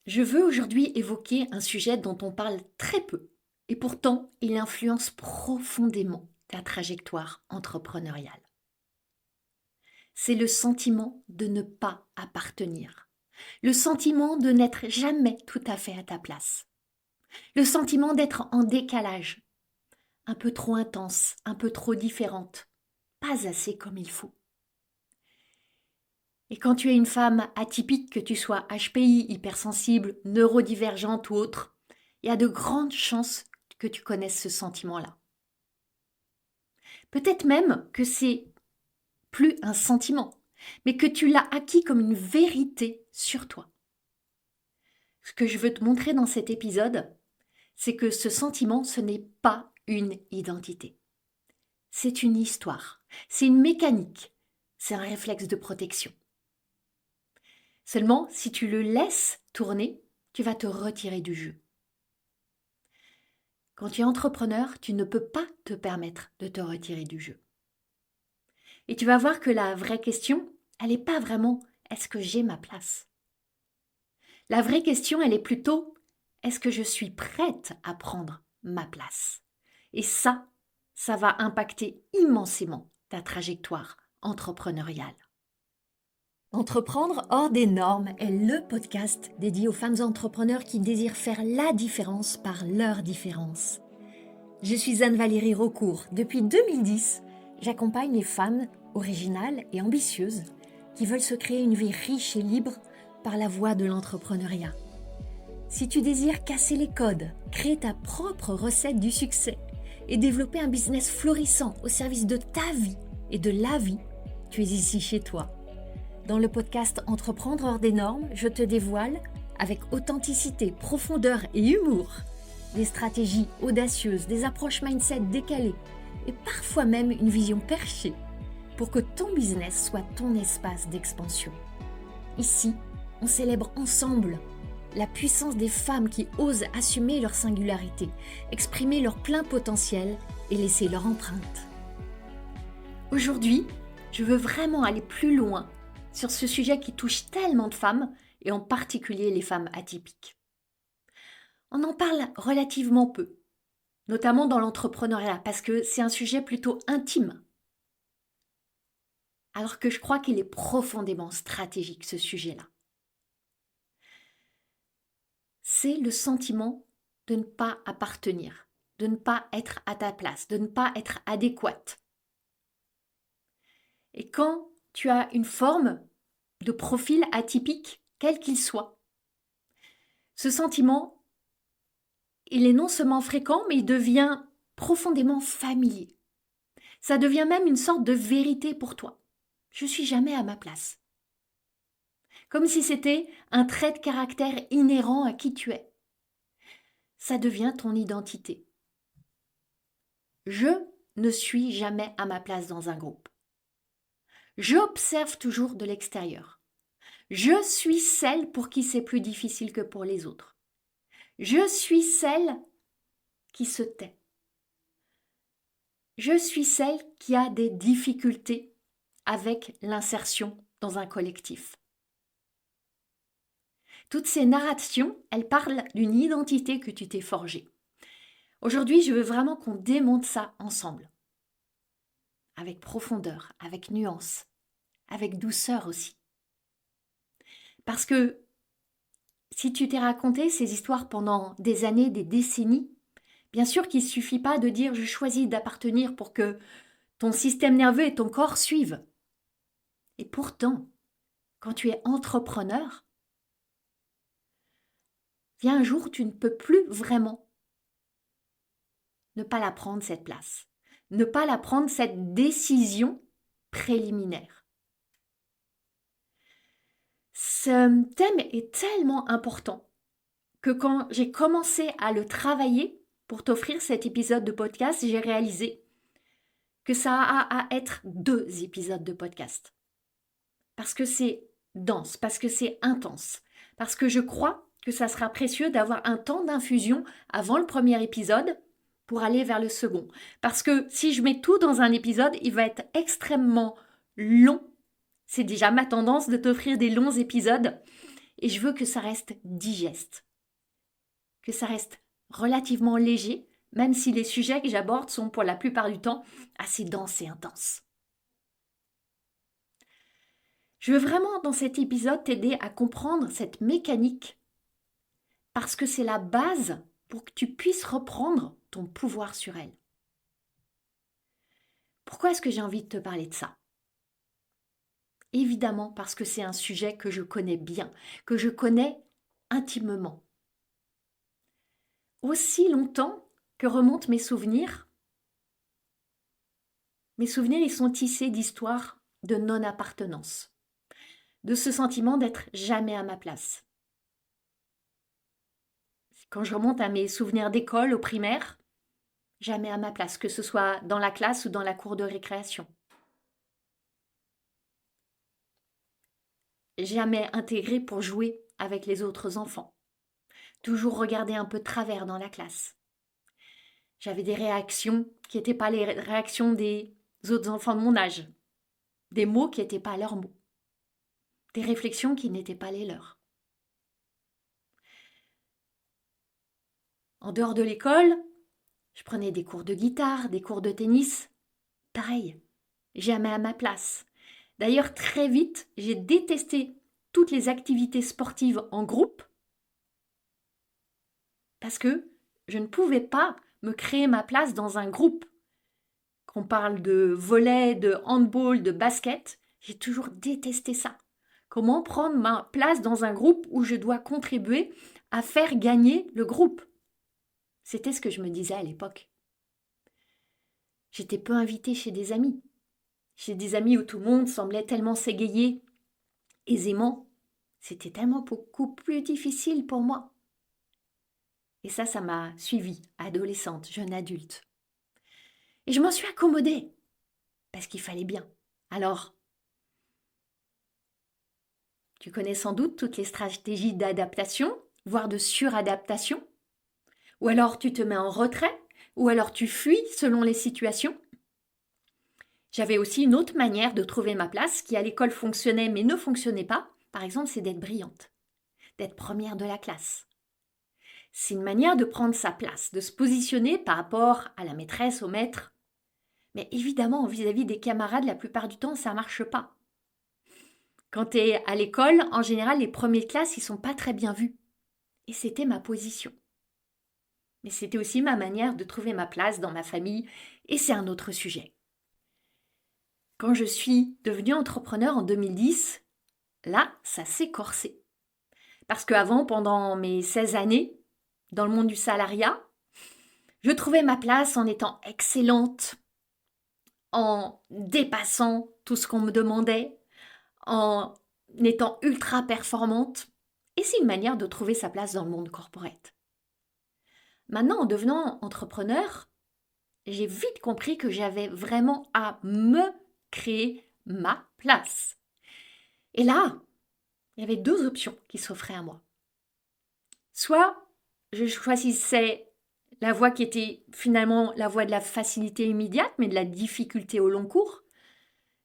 Je veux aujourd'hui évoquer un sujet dont on parle très peu et pourtant il influence profondément ta trajectoire entrepreneuriale. C'est le sentiment de ne pas appartenir, le sentiment de n'être jamais tout à fait à ta place, le sentiment d'être en décalage, un peu trop intense, un peu trop différente, pas assez comme il faut. Et quand tu es une femme atypique, que tu sois HPI, hypersensible, neurodivergente ou autre, il y a de grandes chances que tu connaisses ce sentiment-là. Peut-être même que c'est plus un sentiment, mais que tu l'as acquis comme une vérité sur toi. Ce que je veux te montrer dans cet épisode, c'est que ce sentiment, ce n'est pas une identité. C'est une histoire, c'est une mécanique, c'est un réflexe de protection. Seulement, si tu le laisses tourner, tu vas te retirer du jeu. Quand tu es entrepreneur, tu ne peux pas te permettre de te retirer du jeu. Et tu vas voir que la vraie question, elle n'est pas vraiment est-ce que j'ai ma place? La vraie question, elle est plutôt est-ce que je suis prête à prendre ma place? Et ça va impacter immensément ta trajectoire entrepreneuriale. Entreprendre hors des normes est le podcast dédié aux femmes entrepreneurs qui désirent faire la différence par leur différence. Je suis Anne-Valérie Raucourt. Depuis 2010, j'accompagne les femmes originales et ambitieuses qui veulent se créer une vie riche et libre par la voie de l'entrepreneuriat. Si tu désires casser les codes, créer ta propre recette du succès et développer un business florissant au service de ta vie et de la vie, tu es ici chez toi. Dans le podcast Entreprendre hors des normes, je te dévoile, avec authenticité, profondeur et humour, des stratégies audacieuses, des approches mindset décalées et parfois même une vision perchée pour que ton business soit ton espace d'expansion. Ici, on célèbre ensemble la puissance des femmes qui osent assumer leur singularité, exprimer leur plein potentiel et laisser leur empreinte. Aujourd'hui, je veux vraiment aller plus loin sur ce sujet qui touche tellement de femmes et en particulier les femmes atypiques. On en parle relativement peu, notamment dans l'entrepreneuriat, parce que c'est un sujet plutôt intime. Alors que je crois qu'il est profondément stratégique, ce sujet-là. C'est le sentiment de ne pas appartenir, de ne pas être à ta place, de ne pas être adéquate. Et quand tu as une forme de profil atypique, quel qu'il soit, ce sentiment, il est non seulement fréquent, mais il devient profondément familier. Ça devient même une sorte de vérité pour toi. Je suis jamais à ma place. Comme si c'était un trait de caractère inhérent à qui tu es. Ça devient ton identité. Je ne suis jamais à ma place dans un groupe. J'observe toujours de l'extérieur. Je suis celle pour qui c'est plus difficile que pour les autres. Je suis celle qui se tait. Je suis celle qui a des difficultés avec l'insertion dans un collectif. Toutes ces narrations, elles parlent d'une identité que tu t'es forgée. Aujourd'hui, je veux vraiment qu'on démonte ça ensemble. Avec profondeur, avec nuance, avec douceur aussi. Parce que si tu t'es raconté ces histoires pendant des années, des décennies, bien sûr qu'il ne suffit pas de dire « je choisis d'appartenir pour que ton système nerveux et ton corps suivent ». Et pourtant, quand tu es entrepreneur, il y a un jour où tu ne peux plus vraiment ne pas la prendre cette place, ne pas la prendre cette décision préliminaire. Ce thème est tellement important que quand j'ai commencé à le travailler pour t'offrir cet épisode de podcast, j'ai réalisé que ça a à être 2 épisodes de podcast. Parce que c'est dense, parce que c'est intense, parce que je crois que ça sera précieux d'avoir un temps d'infusion avant le premier épisode pour aller vers le second. Parce que si je mets tout dans un épisode, il va être extrêmement long. C'est déjà ma tendance de t'offrir des longs épisodes. et je veux que ça reste digeste, que ça reste relativement léger, même si les sujets que j'aborde sont pour la plupart du temps assez denses et intenses. Je veux vraiment dans cet épisode t'aider à comprendre cette mécanique parce que c'est la base pour que tu puisses reprendre ton pouvoir sur elle. Pourquoi est-ce que j'ai envie de te parler de ça ? Évidemment parce que c'est un sujet que je connais bien, que je connais intimement. Aussi longtemps que remontent mes souvenirs ils sont tissés d'histoires de non-appartenance, de ce sentiment d'être jamais à ma place. Quand je remonte à mes souvenirs d'école au primaire, jamais à ma place, que ce soit dans la classe ou dans la cour de récréation. Jamais intégré pour jouer avec les autres enfants. Toujours regarder un peu de travers dans la classe. J'avais des réactions qui n'étaient pas les réactions des autres enfants de mon âge. Des mots qui n'étaient pas leurs mots. Des réflexions qui n'étaient pas les leurs. En dehors de l'école, je prenais des cours de guitare, des cours de tennis. Pareil, jamais à ma place. D'ailleurs, très vite, j'ai détesté toutes les activités sportives en groupe parce que je ne pouvais pas me créer ma place dans un groupe. Qu'on parle de volley, de handball, de basket, j'ai toujours détesté ça. Comment prendre ma place dans un groupe où je dois contribuer à faire gagner le groupe ? C'était ce que je me disais à l'époque. J'étais peu invitée chez des amis. Chez des amis où tout le monde semblait tellement s'égayer aisément. C'était tellement beaucoup plus difficile pour moi. Et ça m'a suivie, adolescente, jeune adulte. Et je m'en suis accommodée, parce qu'il fallait bien. Alors, tu connais sans doute toutes les stratégies d'adaptation, voire de suradaptation. Ou alors tu te mets en retrait, ou alors tu fuis selon les situations. J'avais aussi une autre manière de trouver ma place qui à l'école fonctionnait mais ne fonctionnait pas. Par exemple, c'est d'être brillante, d'être première de la classe. C'est une manière de prendre sa place, de se positionner par rapport à la maîtresse, au maître. Mais évidemment, vis-à-vis des camarades, la plupart du temps, ça ne marche pas. Quand tu es à l'école, en général, les premiers de classe, ils ne sont pas très bien vus. Et c'était ma position. Mais c'était aussi ma manière de trouver ma place dans ma famille, et c'est un autre sujet. Quand je suis devenue entrepreneur en 2010, là, ça s'est corsé. Parce qu'avant, pendant mes 16 années, dans le monde du salariat, je trouvais ma place en étant excellente, en dépassant tout ce qu'on me demandait, en étant ultra performante. Et c'est une manière de trouver sa place dans le monde corporate. Maintenant, en devenant entrepreneur, j'ai vite compris que j'avais vraiment à me créer ma place. Et là, il y avait deux options qui s'offraient à moi. Soit je choisissais la voie qui était finalement la voie de la facilité immédiate, mais de la difficulté au long cours,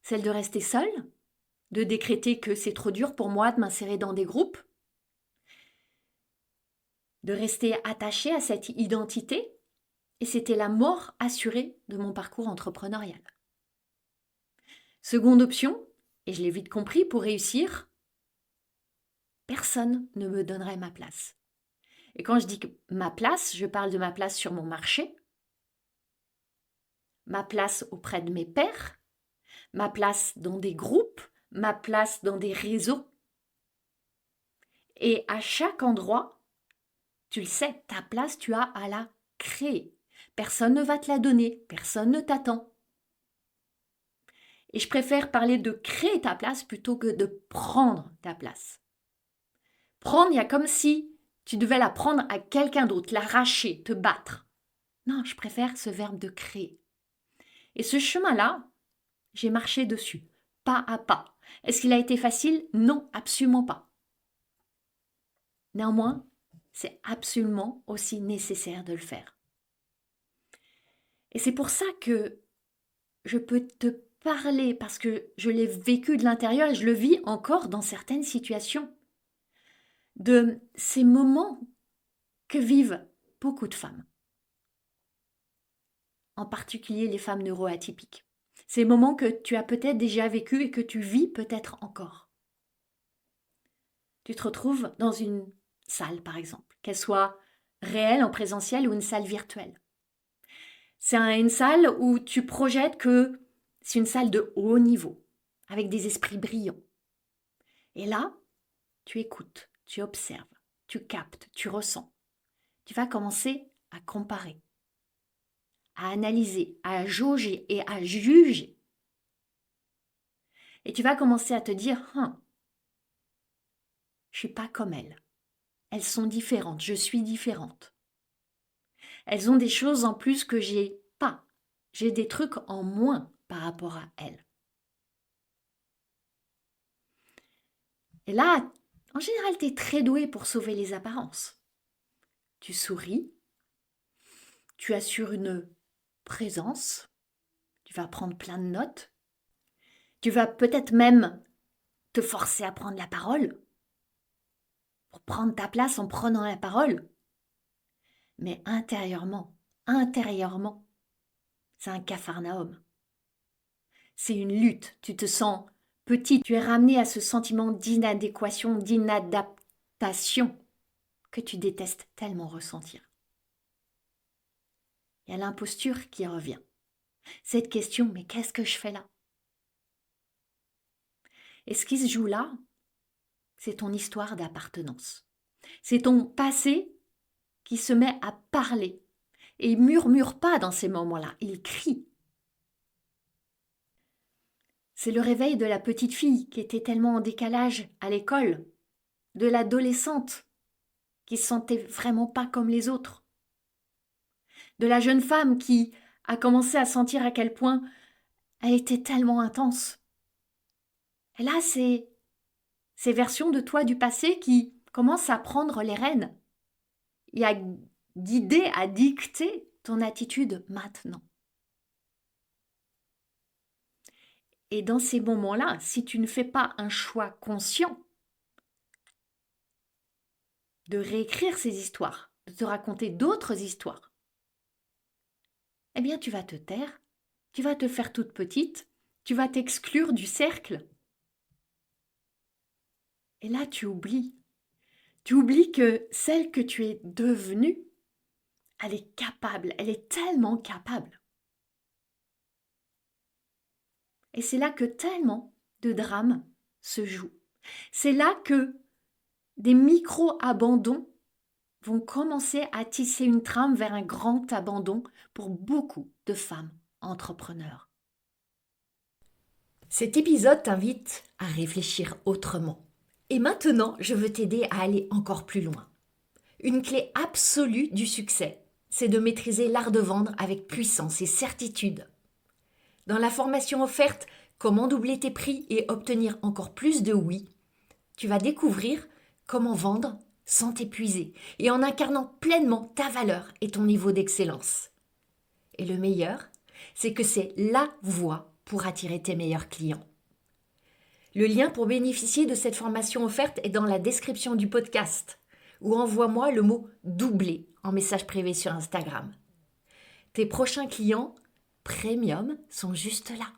celle de rester seule, de décréter que c'est trop dur pour moi de m'insérer dans des groupes, de rester attachée à cette identité, et c'était la mort assurée de mon parcours entrepreneurial. Seconde option, et je l'ai vite compris, pour réussir, personne ne me donnerait ma place. Et quand je dis que ma place, je parle de ma place sur mon marché, ma place auprès de mes pairs, ma place dans des groupes, ma place dans des réseaux. Et à chaque endroit, tu le sais, ta place, tu as à la créer. Personne ne va te la donner, personne ne t'attend. Et je préfère parler de créer ta place plutôt que de prendre ta place. Prendre, il y a comme si tu devais la prendre à quelqu'un d'autre, l'arracher, te battre. Non, je préfère ce verbe de créer. Et ce chemin-là, j'ai marché dessus, pas à pas. Est-ce qu'il a été facile ? Non, absolument pas. Néanmoins, c'est absolument aussi nécessaire de le faire. Et c'est pour ça que je peux te parler, parce que je l'ai vécu de l'intérieur et je le vis encore dans certaines situations. de ces moments que vivent beaucoup de femmes, en particulier les femmes neuroatypiques. Ces moments que tu as peut-être déjà vécu et que tu vis peut-être encore. Tu te retrouves dans une salle, par exemple, qu'elle soit réelle, en présentiel ou une salle virtuelle. C'est une salle où tu projettes que c'est une salle de haut niveau, avec des esprits brillants. Et là, tu écoutes, tu observes, tu captes, tu ressens. Tu vas commencer à comparer, à analyser, à jauger et à juger. Et tu vas commencer à te dire, je suis pas comme elles. Elles sont différentes, je suis différente. Elles ont des choses en plus que j'ai pas. J'ai des trucs en moins par rapport à elles. Et là, en général, tu es très doué pour sauver les apparences. Tu souris, tu assures une présence, tu vas prendre plein de notes, tu vas peut-être même te forcer à prendre la parole, pour prendre ta place en prenant la parole. Mais intérieurement, c'est un capharnaüm. C'est une lutte, tu te sens petit, tu es ramené à ce sentiment d'inadéquation, d'inadaptation que tu détestes tellement ressentir. Il y a l'imposture qui revient. Cette question, mais qu'est-ce que je fais là? Et ce qui se joue là, c'est ton histoire d'appartenance. C'est ton passé qui se met à parler. Et il murmure pas dans ces moments-là, il crie. C'est le réveil de la petite fille qui était tellement en décalage à l'école, de l'adolescente qui se sentait vraiment pas comme les autres, de la jeune femme qui a commencé à sentir à quel point elle était tellement intense. Et là, c'est ces versions de toi du passé qui commencent à prendre les rênes et à guider, à dicter ton attitude maintenant. Et dans ces moments-là, si tu ne fais pas un choix conscient de réécrire ces histoires, de te raconter d'autres histoires, eh bien tu vas te taire, tu vas te faire toute petite, tu vas t'exclure du cercle. Et là, tu oublies. Tu oublies que celle que tu es devenue, elle est capable, elle est tellement capable. Et c'est là que tellement de drames se jouent. C'est là que des micro-abandons vont commencer à tisser une trame vers un grand abandon pour beaucoup de femmes entrepreneurs. Cet épisode t'invite à réfléchir autrement. Et maintenant, je veux t'aider à aller encore plus loin. Une clé absolue du succès, c'est de maîtriser l'art de vendre avec puissance et certitude. Dans la formation offerte Comment doubler tes prix et obtenir encore plus de oui, tu vas découvrir comment vendre sans t'épuiser et en incarnant pleinement ta valeur et ton niveau d'excellence. Et le meilleur, c'est que c'est la voie pour attirer tes meilleurs clients. Le lien pour bénéficier de cette formation offerte est dans la description du podcast ou envoie-moi le mot doubler en message privé sur Instagram. Tes prochains clients premium sont juste là.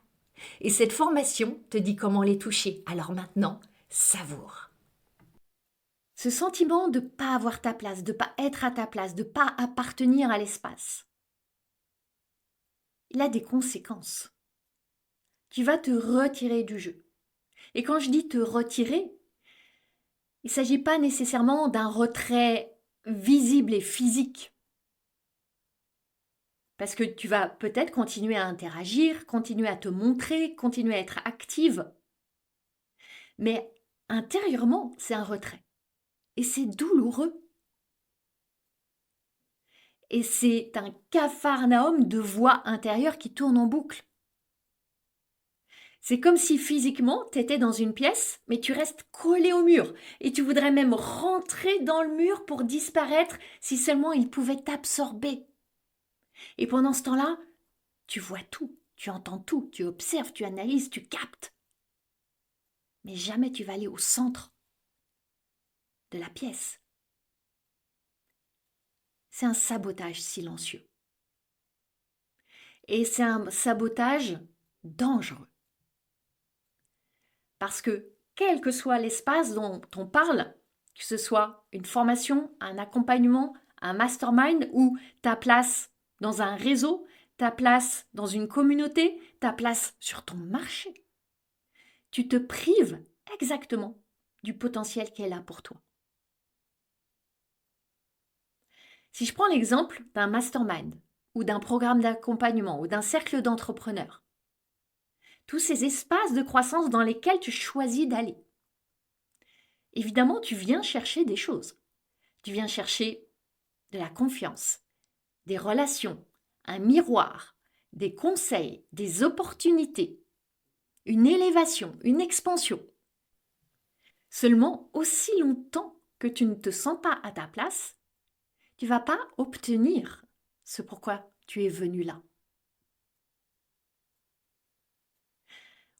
Et cette formation te dit comment les toucher. Alors maintenant, savoure. Ce sentiment de ne pas avoir ta place, de ne pas être à ta place, de ne pas appartenir à l'espace, il a des conséquences. Tu vas te retirer du jeu. Et quand je dis te retirer, il ne s'agit pas nécessairement d'un retrait visible et physique. Parce que tu vas peut-être continuer à interagir, continuer à te montrer, continuer à être active. Mais intérieurement, c'est un retrait. Et c'est douloureux. Et c'est un capharnaüm de voix intérieure qui tourne en boucle. C'est comme si physiquement, tu étais dans une pièce, mais tu restes collé au mur. Et tu voudrais même rentrer dans le mur pour disparaître si seulement il pouvait t'absorber. Et pendant ce temps-là, tu vois tout, tu entends tout, tu observes, tu analyses, tu captes. Mais jamais tu vas aller au centre. de la pièce. C'est un sabotage silencieux. Et c'est un sabotage dangereux. Parce que quel que soit l'espace dont on parle, que ce soit une formation, un accompagnement, un mastermind ou ta place dans un réseau, ta place dans une communauté, ta place sur ton marché, tu te prives exactement du potentiel qui est là pour toi. Si je prends l'exemple d'un mastermind ou d'un programme d'accompagnement ou d'un cercle d'entrepreneurs, tous ces espaces de croissance dans lesquels tu choisis d'aller, évidemment, tu viens chercher des choses. Tu viens chercher de la confiance, des relations, un miroir, des conseils, des opportunités, une élévation, une expansion. Seulement, aussi longtemps que tu ne te sens pas à ta place, tu ne vas pas obtenir ce pourquoi tu es venu là.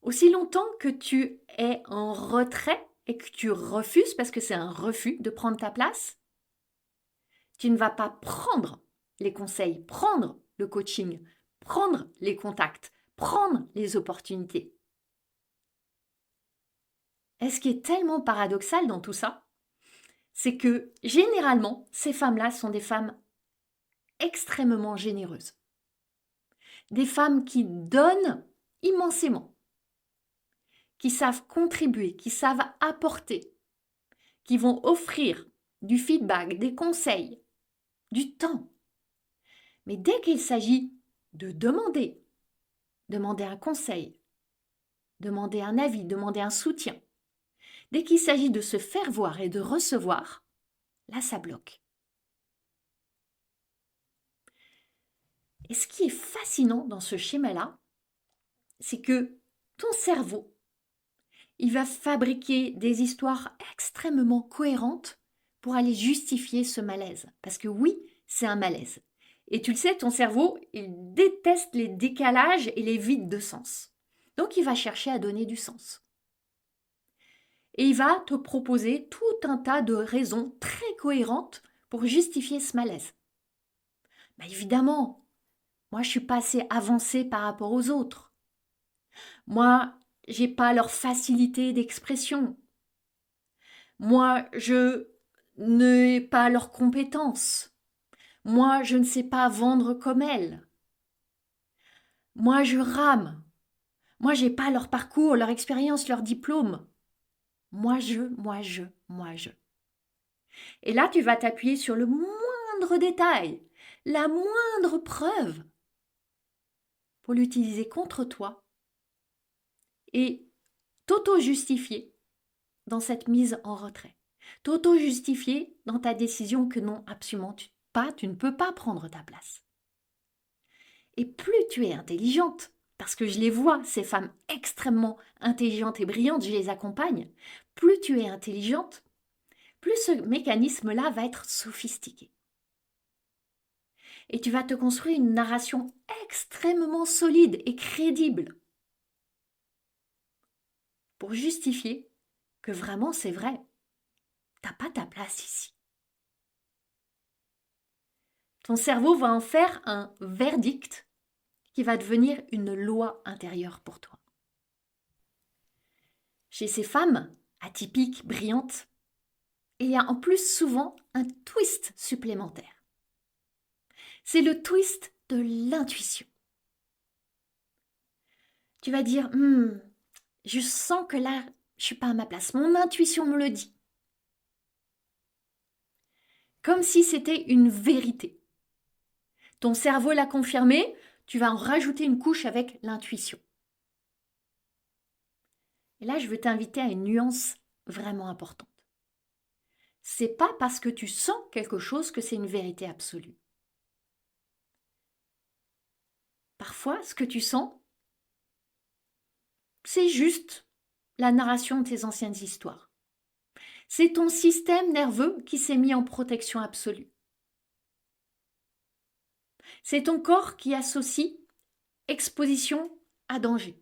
Aussi longtemps que tu es en retrait et que tu refuses, parce que c'est un refus de prendre ta place, tu ne vas pas prendre les conseils, prendre le coaching, prendre les contacts, prendre les opportunités. Et ce qui est tellement paradoxal dans tout ça, c'est que généralement, ces femmes-là sont des femmes extrêmement généreuses. Des femmes qui donnent immensément, qui savent contribuer, qui savent apporter, qui vont offrir du feedback, des conseils, du temps. Mais dès qu'il s'agit de demander un conseil, demander un avis, demander un soutien, dès qu'il s'agit de se faire voir et de recevoir, là ça bloque. Et ce qui est fascinant dans ce schéma-là, c'est que ton cerveau, il va fabriquer des histoires extrêmement cohérentes pour aller justifier ce malaise. Parce que oui, c'est un malaise. Et tu le sais, ton cerveau, il déteste les décalages et les vides de sens. Donc il va chercher à donner du sens. Et il va te proposer tout un tas de raisons très cohérentes pour justifier ce malaise. Mais évidemment, moi je suis pas assez avancée par rapport aux autres. Moi, j'ai pas leur facilité d'expression. Moi, je n'ai pas leurs compétences. Moi, je ne sais pas vendre comme elles. Moi, je rame. Moi, j'ai pas leur parcours, leur expérience, leur diplôme. Moi, je. Et là, tu vas t'appuyer sur le moindre détail, la moindre preuve pour l'utiliser contre toi et t'auto-justifier dans cette mise en retrait. T'auto-justifier dans ta décision que non, absolument tu ne peux pas prendre ta place. Et plus tu es intelligente, parce que je les vois, ces femmes extrêmement intelligentes et brillantes, je les accompagne, plus tu es intelligente, plus ce mécanisme-là va être sophistiqué. Et tu vas te construire une narration extrêmement solide et crédible pour justifier que vraiment c'est vrai, t'as pas ta place ici. Ton cerveau va en faire un verdict qui va devenir une loi intérieure pour toi. Chez ces femmes atypiques, brillantes, il y a en plus souvent un twist supplémentaire. C'est le twist de l'intuition. Tu vas dire, je sens que là, je ne suis pas à ma place. Mon intuition me le dit. Comme si c'était une vérité. Ton cerveau l'a confirmé, tu vas en rajouter une couche avec l'intuition. Et là, je veux t'inviter à une nuance vraiment importante. C'est pas parce que tu sens quelque chose que c'est une vérité absolue. Parfois, ce que tu sens, c'est juste la narration de tes anciennes histoires. C'est ton système nerveux qui s'est mis en protection absolue. C'est ton corps qui associe exposition à danger.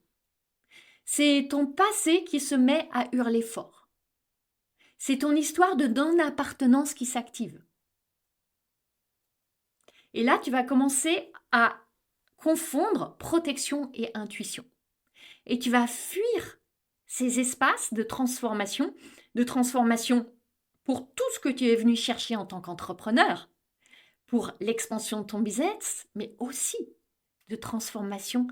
C'est ton passé qui se met à hurler fort. C'est ton histoire de non-appartenance qui s'active. Et là, tu vas commencer à confondre protection et intuition. Et tu vas fuir ces espaces de transformation pour tout ce que tu es venu chercher en tant qu'entrepreneur, pour l'expansion de ton business, mais aussi de transformation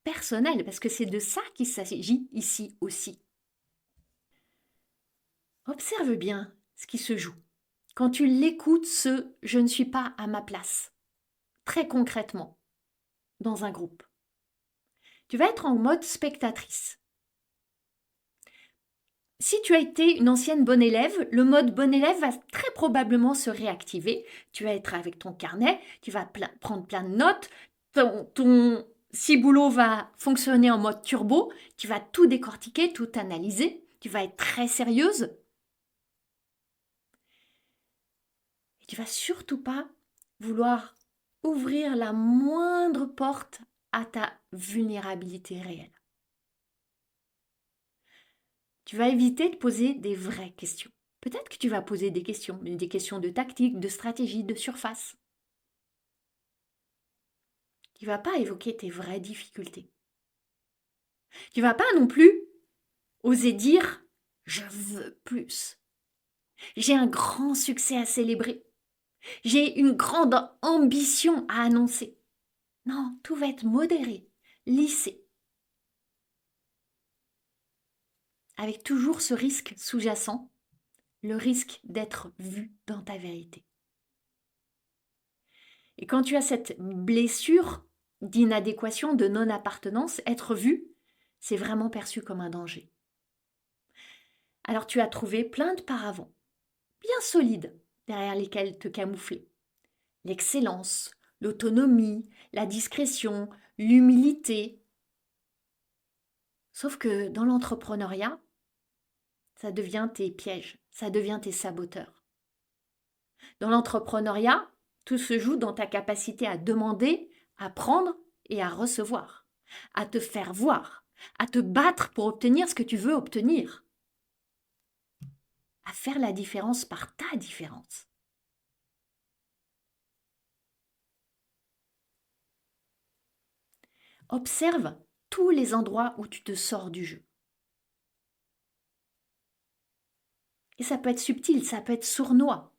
personnelle, parce que c'est de ça qu'il s'agit ici aussi. Observe bien ce qui se joue. Quand tu l'écoutes, ce « je ne suis pas à ma place », très concrètement, dans un groupe, tu vas être en mode spectatrice. Si tu as été une ancienne bonne élève, le mode bon élève va très probablement se réactiver. Tu vas être avec ton carnet, tu vas prendre plein de notes, ton ciboulot va fonctionner en mode turbo, tu vas tout décortiquer, tout analyser, tu vas être très sérieuse. Et tu vas surtout pas vouloir ouvrir la moindre porte à ta vulnérabilité réelle. Tu vas éviter de poser des vraies questions. Peut-être que tu vas poser des questions, mais des questions de tactique, de stratégie, de surface. Tu ne vas pas évoquer tes vraies difficultés. Tu ne vas pas non plus oser dire « je veux plus ». J'ai un grand succès à célébrer. J'ai une grande ambition à annoncer. Non, tout va être modéré, lissé. Avec toujours ce risque sous-jacent, le risque d'être vu dans ta vérité. Et quand tu as cette blessure d'inadéquation, de non-appartenance, être vu, c'est vraiment perçu comme un danger. Alors tu as trouvé plein de paravents, bien solides, derrière lesquels te camoufler. L'excellence, l'autonomie, la discrétion, l'humilité. Sauf que dans l'entrepreneuriat, ça devient tes pièges, ça devient tes saboteurs. Dans l'entrepreneuriat, tout se joue dans ta capacité à demander, à prendre et à recevoir, à te faire voir, à te battre pour obtenir ce que tu veux obtenir, à faire la différence par ta différence. Observe tous les endroits où tu te sors du jeu. Et ça peut être subtil, ça peut être sournois.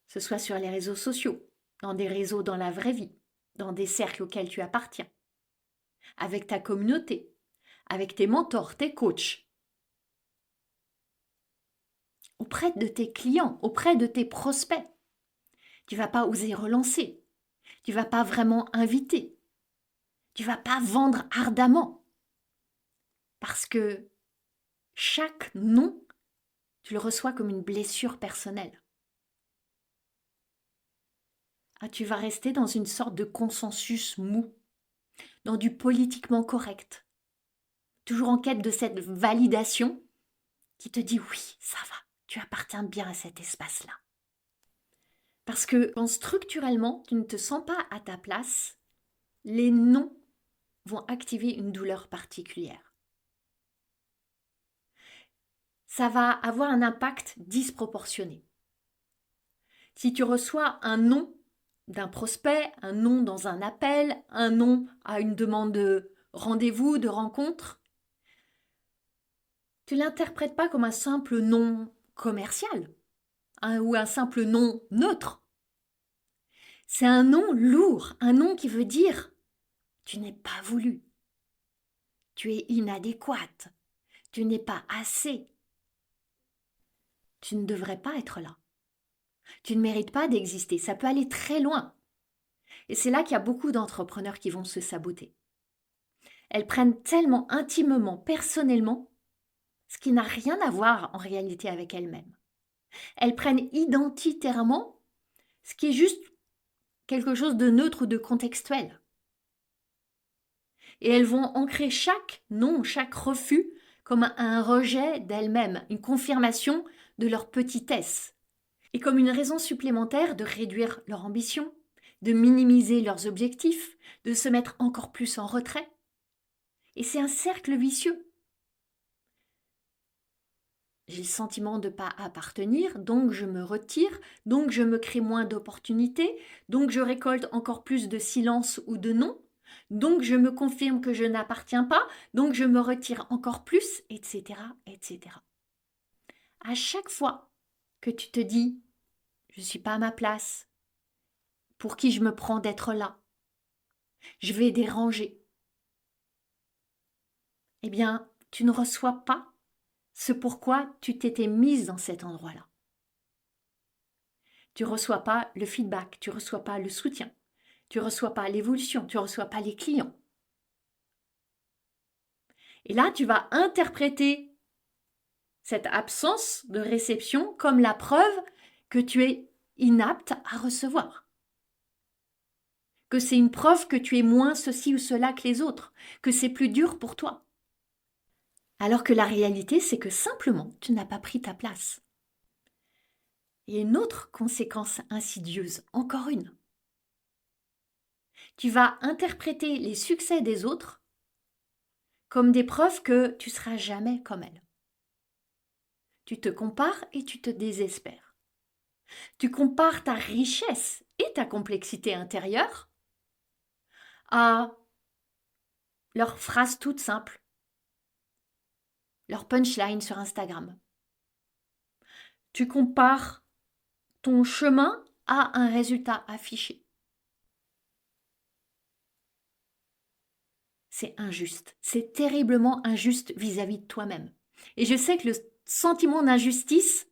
Que ce soit sur les réseaux sociaux, dans des réseaux dans la vraie vie, dans des cercles auxquels tu appartiens, avec ta communauté, avec tes mentors, tes coachs, auprès de tes clients, auprès de tes prospects. Tu ne vas pas oser relancer, tu ne vas pas vraiment inviter, tu ne vas pas vendre ardemment. Parce que chaque non, tu le reçois comme une blessure personnelle. Ah, tu vas rester dans une sorte de consensus mou, dans du politiquement correct, toujours en quête de cette validation qui te dit oui, ça va, tu appartiens bien à cet espace-là. Parce que quand structurellement, tu ne te sens pas à ta place, les non vont activer une douleur particulière. Ça va avoir un impact disproportionné. Si tu reçois un non d'un prospect, un non dans un appel, un non à une demande de rendez-vous, de rencontre, tu ne l'interprètes pas comme un simple non commercial ou un simple non neutre. C'est un non lourd, un non qui veut dire tu n'es pas voulu, tu es inadéquate, tu n'es pas assez, tu ne devrais pas être là, tu ne mérites pas d'exister. Ça peut aller très loin. Et c'est là qu'il y a beaucoup d'entrepreneurs qui vont se saboter. Elles prennent tellement intimement, personnellement, ce qui n'a rien à voir en réalité avec elles-mêmes. Elles prennent identitairement ce qui est juste quelque chose de neutre ou de contextuel. Et elles vont ancrer chaque non, chaque refus comme un rejet d'elles-mêmes, une confirmation de leur petitesse, et comme une raison supplémentaire de réduire leur ambition, de minimiser leurs objectifs, de se mettre encore plus en retrait. Et c'est un cercle vicieux. j'ai le sentiment de ne pas appartenir, donc je me retire, donc je me crée moins d'opportunités, donc je récolte encore plus de silence ou de non, donc je me confirme que je n'appartiens pas, donc je me retire encore plus, etc., etc. À chaque fois que tu te dis « je ne suis pas à ma place », pour qui je me prends d'être là, je vais déranger, eh bien, tu ne reçois pas ce pourquoi tu t'étais mise dans cet endroit-là. Tu ne reçois pas le feedback, tu ne reçois pas le soutien, tu ne reçois pas l'évolution, tu ne reçois pas les clients. Et là, tu vas interpréter cette absence de réception comme la preuve que tu es inapte à recevoir. Que c'est une preuve que tu es moins ceci ou cela que les autres, que c'est plus dur pour toi. Alors que la réalité, c'est que simplement, tu n'as pas pris ta place. Et une autre conséquence insidieuse, encore une. Tu vas interpréter les succès des autres comme des preuves que tu ne seras jamais comme elles. Tu te compares et tu te désespères. Tu compares ta richesse et ta complexité intérieure à leurs phrases toutes simples, leurs punchlines sur Instagram. Tu compares ton chemin à un résultat affiché. C'est injuste, c'est terriblement injuste vis-à-vis de toi-même. Et je sais que le sentiment d'injustice,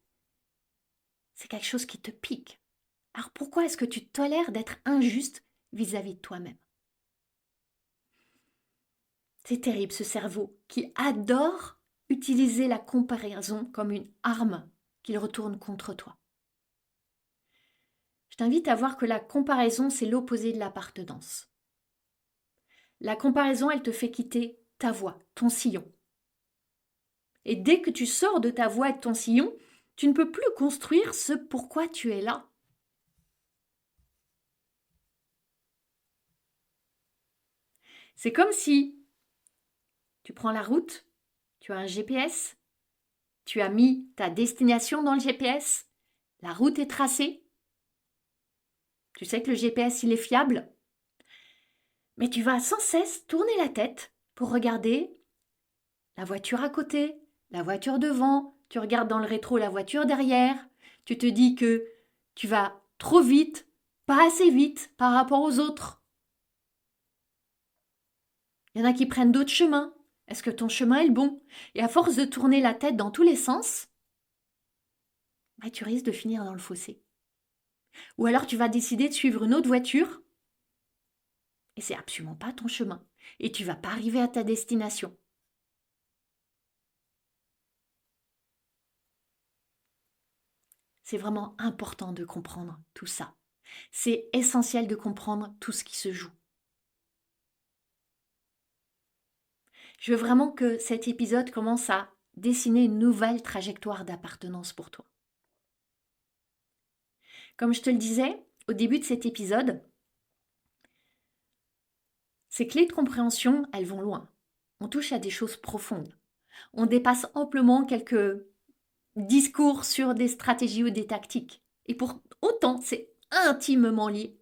c'est quelque chose qui te pique. Alors pourquoi est-ce que tu tolères d'être injuste vis-à-vis de toi-même? C'est terrible ce cerveau qui adore utiliser la comparaison comme une arme qu'il retourne contre toi. Je t'invite à voir que la comparaison, c'est l'opposé de l'appartenance. La comparaison, elle te fait quitter ta voie, ton sillon. Et dès que tu sors de ta voie et de ton sillon, tu ne peux plus construire ce pourquoi tu es là. C'est comme si tu prends la route, tu as un GPS, tu as mis ta destination dans le GPS, la route est tracée. Tu sais que le GPS, il est fiable, mais tu vas sans cesse tourner la tête pour regarder la voiture à côté, la voiture devant, tu regardes dans le rétro la voiture derrière, tu te dis que tu vas trop vite, pas assez vite par rapport aux autres. Il y en a qui prennent d'autres chemins. Est-ce que ton chemin est le bon? Et à force de tourner la tête dans tous les sens, tu risques de finir dans le fossé. Ou alors tu vas décider de suivre une autre voiture et c'est absolument pas ton chemin. Et tu vas pas arriver à ta destination. C'est vraiment important de comprendre tout ça. C'est essentiel de comprendre tout ce qui se joue. Je veux vraiment que cet épisode commence à dessiner une nouvelle trajectoire d'appartenance pour toi. Comme je te le disais au début de cet épisode, ces clés de compréhension, elles vont loin. On touche à des choses profondes. On dépasse amplement quelques discours sur des stratégies ou des tactiques. Et pour autant, c'est intimement lié.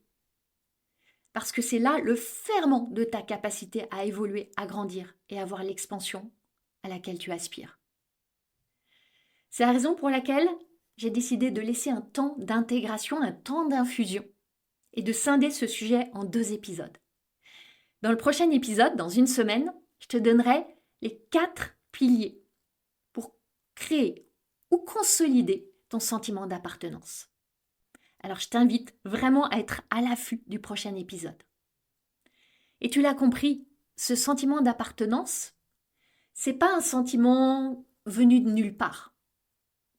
Parce que c'est là le ferment de ta capacité à évoluer, à grandir et à avoir l'expansion à laquelle tu aspires. C'est la raison pour laquelle j'ai décidé de laisser un temps d'intégration, un temps d'infusion et de scinder ce sujet en 2 épisodes. Dans le prochain épisode, dans une semaine, je te donnerai les 4 piliers pour créer ou consolider ton sentiment d'appartenance. Alors je t'invite vraiment à être à l'affût du prochain épisode. Et tu l'as compris, ce sentiment d'appartenance, c'est pas un sentiment venu de nulle part.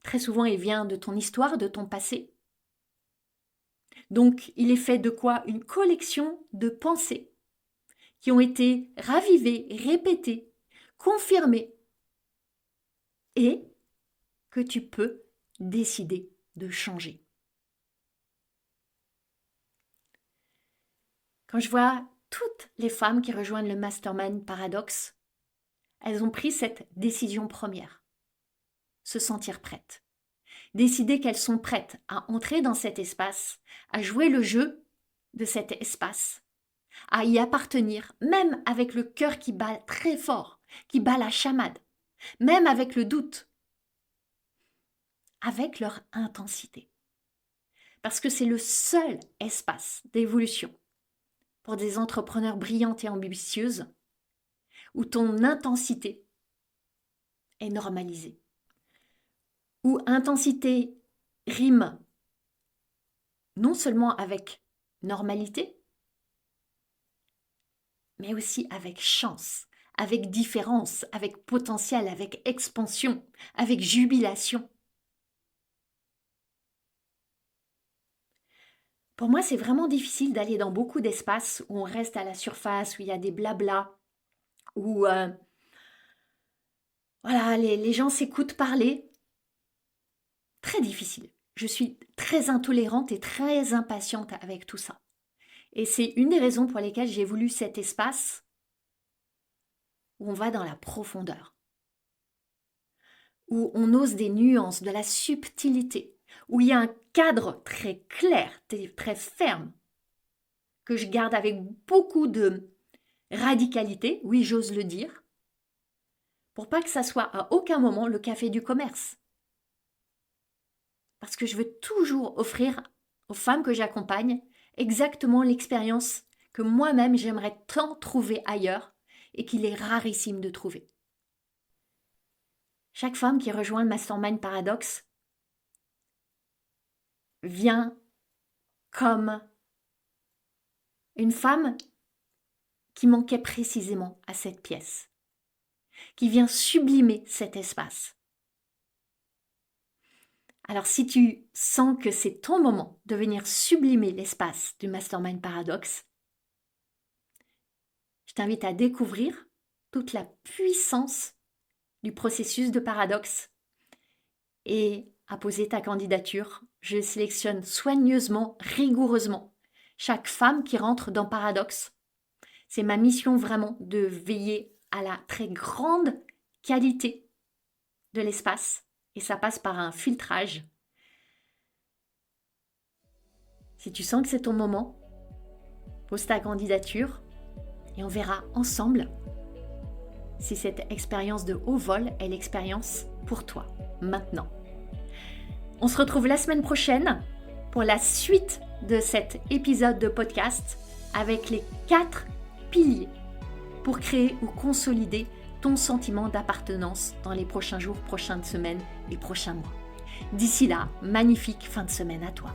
Très souvent, il vient de ton histoire, de ton passé. Donc, il est fait de quoi? Une collection de pensées qui ont été ravivées, répétées, confirmées et que tu peux décider de changer. Quand je vois toutes les femmes qui rejoignent le Mastermind Paradoxe, elles ont pris cette décision première. se sentir prêtes. Décider qu'elles sont prêtes à entrer dans cet espace, à jouer le jeu de cet espace, à y appartenir, même avec le cœur qui bat très fort, qui bat la chamade, même avec le doute, avec leur intensité. Parce que c'est le seul espace d'évolution pour des entrepreneurs brillantes et ambitieuses où ton intensité est normalisée. Où intensité rime non seulement avec normalité, mais aussi avec chance, avec différence, avec potentiel, avec expansion, avec jubilation. Pour moi, c'est vraiment difficile d'aller dans beaucoup d'espaces où on reste à la surface, où il y a des blablas, où les gens s'écoutent parler. Très difficile. Je suis très intolérante et très impatiente avec tout ça. Et c'est une des raisons pour lesquelles j'ai voulu cet espace où on va dans la profondeur, où on ose des nuances, de la subtilité, où il y a un cadre très clair, très ferme, que je garde avec beaucoup de radicalité, oui j'ose le dire, pour pas que ça soit à aucun moment le café du commerce. Parce que je veux toujours offrir aux femmes que j'accompagne exactement l'expérience que moi-même j'aimerais tant trouver ailleurs et qu'il est rarissime de trouver. Chaque femme qui rejoint le Mastermind Paradoxe vient comme une femme qui manquait précisément à cette pièce, qui vient sublimer cet espace. Alors si tu sens que c'est ton moment de venir sublimer l'espace du Mastermind Paradoxe, je t'invite à découvrir toute la puissance du processus de paradoxe et à poser ta candidature. Je sélectionne soigneusement, rigoureusement chaque femme qui rentre dans Paradoxe. C'est ma mission vraiment de veiller à la très grande qualité de l'espace et ça passe par un filtrage. Si tu sens que c'est ton moment, pose ta candidature et on verra ensemble si cette expérience de haut vol est l'expérience pour toi, maintenant. On se retrouve la semaine prochaine pour la suite de cet épisode de podcast avec les 4 piliers pour créer ou consolider ton sentiment d'appartenance dans les prochains jours, prochaines semaines et prochains mois. D'ici là, magnifique fin de semaine à toi.